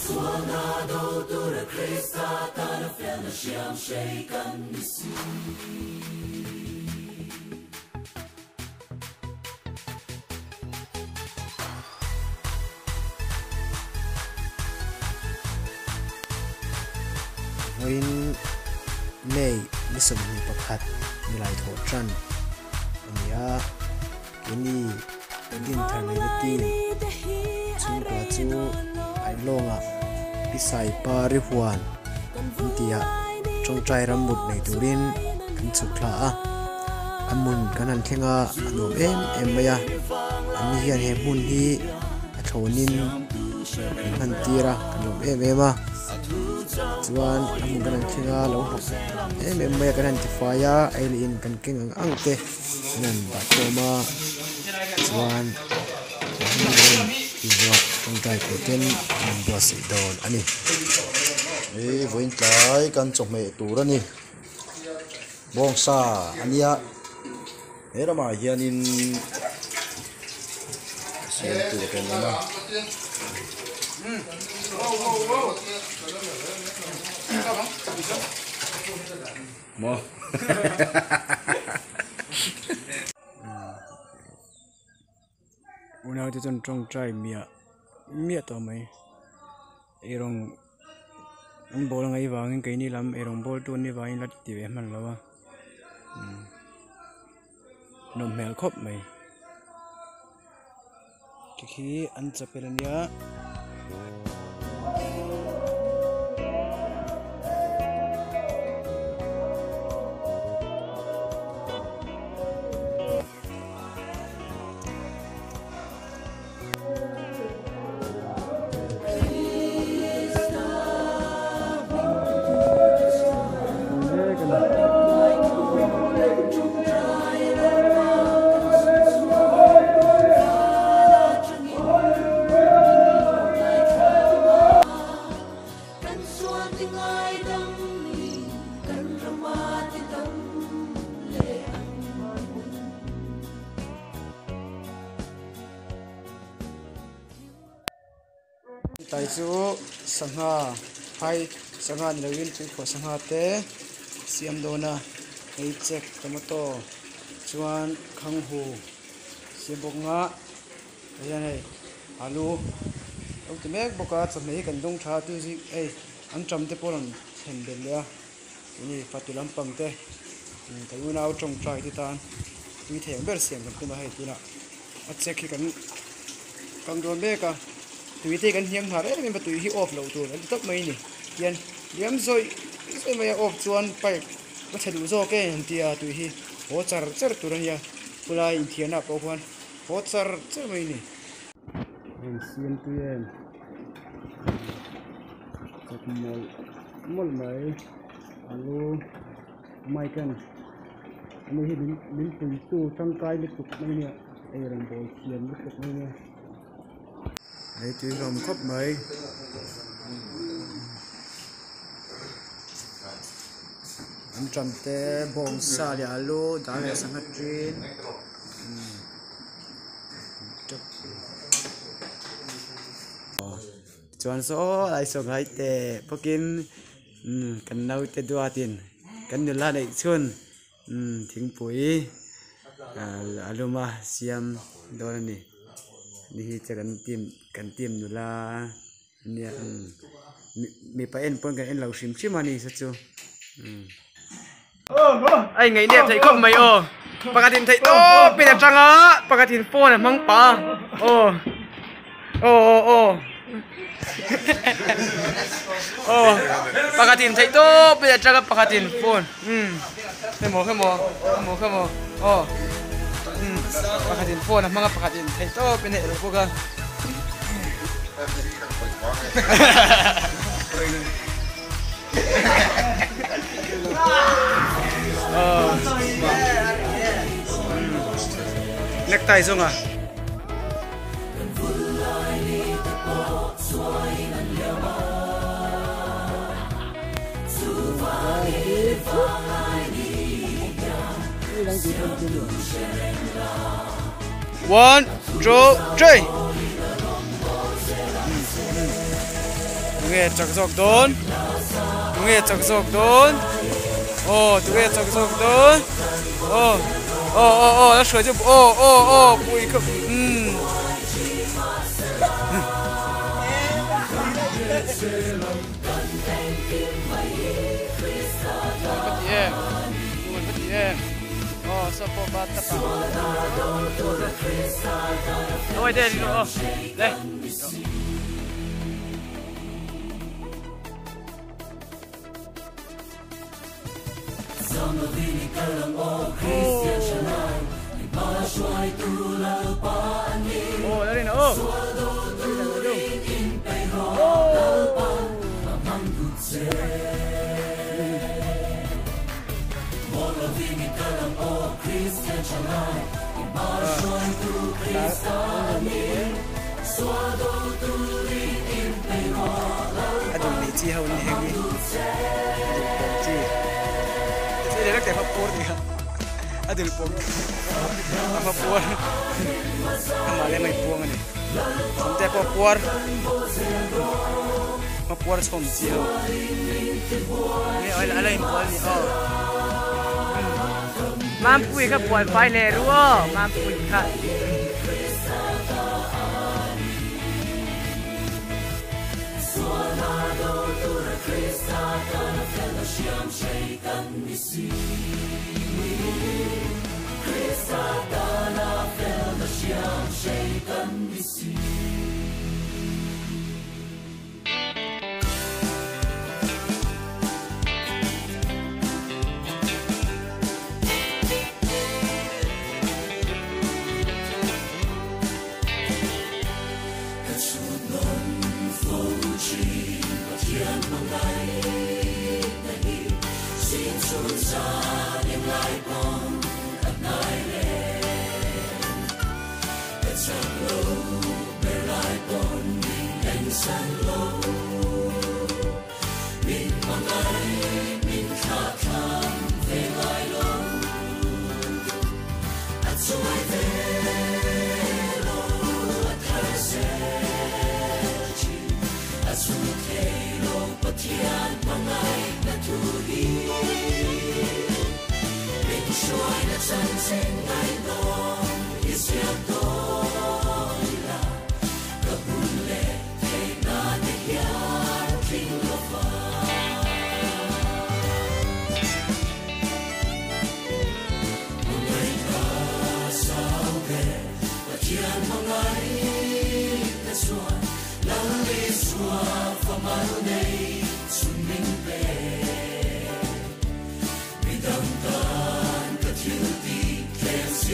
Voin nei nisam ni pakhat nilai tho tran ania kini Dintharlehna Team chu kwa chu Ailawng Pi Saipari huan tia Tawngtai rammut nei turin kan chukla amun kanan thlenga anom em maya ani hian he mun hi a thonin kan tira kanom em chuan amun kanan thlenga lo em maya kanan tifaya ailin kan keng ang te nan ba toma chuan Tawngtai ten bo se don ani voin tlai kan chok me turani bong sa ania erama hianin sian tu kan na mo unau te chon Tawngtai mia to mai erong ang bol ngai wangin kai ni lam erong bol tu ni wangin lat ti ve man lawa nom mel khop mai ki an chapelania tai chu sangha hai sangha ni lawin chu kho sangha te siam dona ei check tomato chuan khanghu sibonga ayan alu ultimate boka chmei kan dong tha tu ji ei an tram te poron thendel ya ni fatulam pangte tayuna au Tawngtai ti tan tui theng ber siam kan tuma hei tuna a check hi kan kang don beka tui te kan hiam har em tui hi off lo tur an tak mai ni yan liam zoi mai off chuan pai ko thadu zo ke an tia tui hi ho char turan ya pulai in thiana po khan ho char mai ni en siam tu em kap mol mai alu mai kan ani hi din tui tu Tawngtai le tuk mai ni ai ran bol siam le tuk mai ni đây tui gom khop mai an tram te bong sa le alu da le sang trin chuan so lai so gai te pokin kan nau te duatin kan nu la nei chun thing pui aluma siam don ni ni cha kan tim nu la nia mi pa en pon kan en lau sim ani sa chu ai ngai nep thei khop mai pakatin thei to pina changa pakatin phone mang pa pakatin thei to pina changa pakatin phone khemo pakatin phone mga pakatin thei to pina ero ka necktie zonga One, two, three. nghe chọc dọc đốn nghe chọc dọc đốn nghe chọc dọc đốn nó sửa cho bụi không pathian sao po ba ta pa ôi đây đây đây nữa aduh ni chi hau ni hegi chi để nó kẹp hấp đi aduh pok apa puar amale mai puang ni sampai puar puar som chi hau ni ala impal ni mampu ka puan fai le ruo mampu ka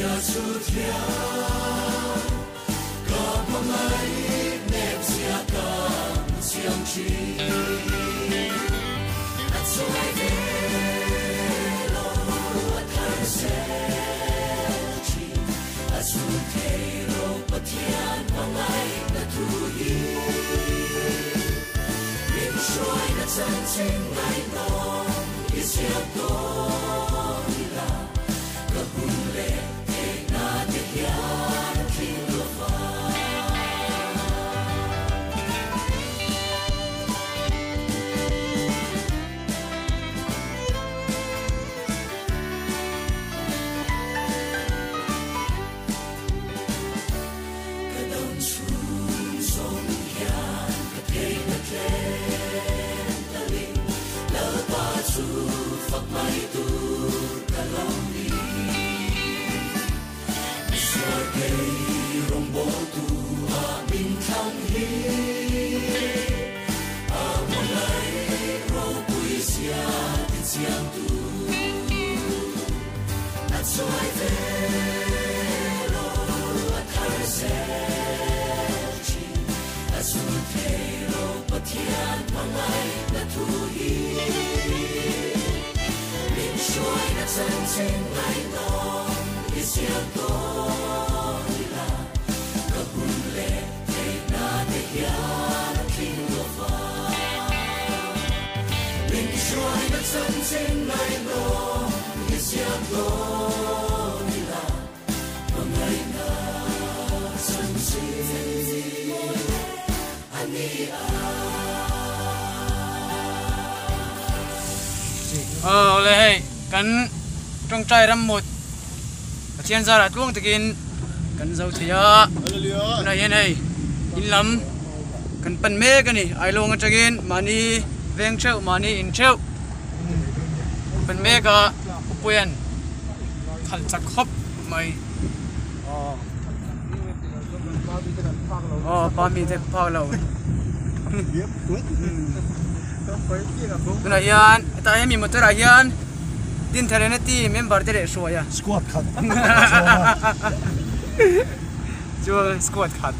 Hãy subscribe cho kênh Ghiền Mì Gõ để không bỏ lỡ những video hấp dẫn le hey kan Tawngtai rammut pathian zarah tlung takin kan zo thia na yen hey in lam kan pan me kan ni Ailawng atangin mani veng cheu mani in cheu pan me ka puyan khal chak khop mai pa mi te phak lo tuna hian ta hemi motora hian Dintharlehna Team member te le hruai a squad khat chu squad khat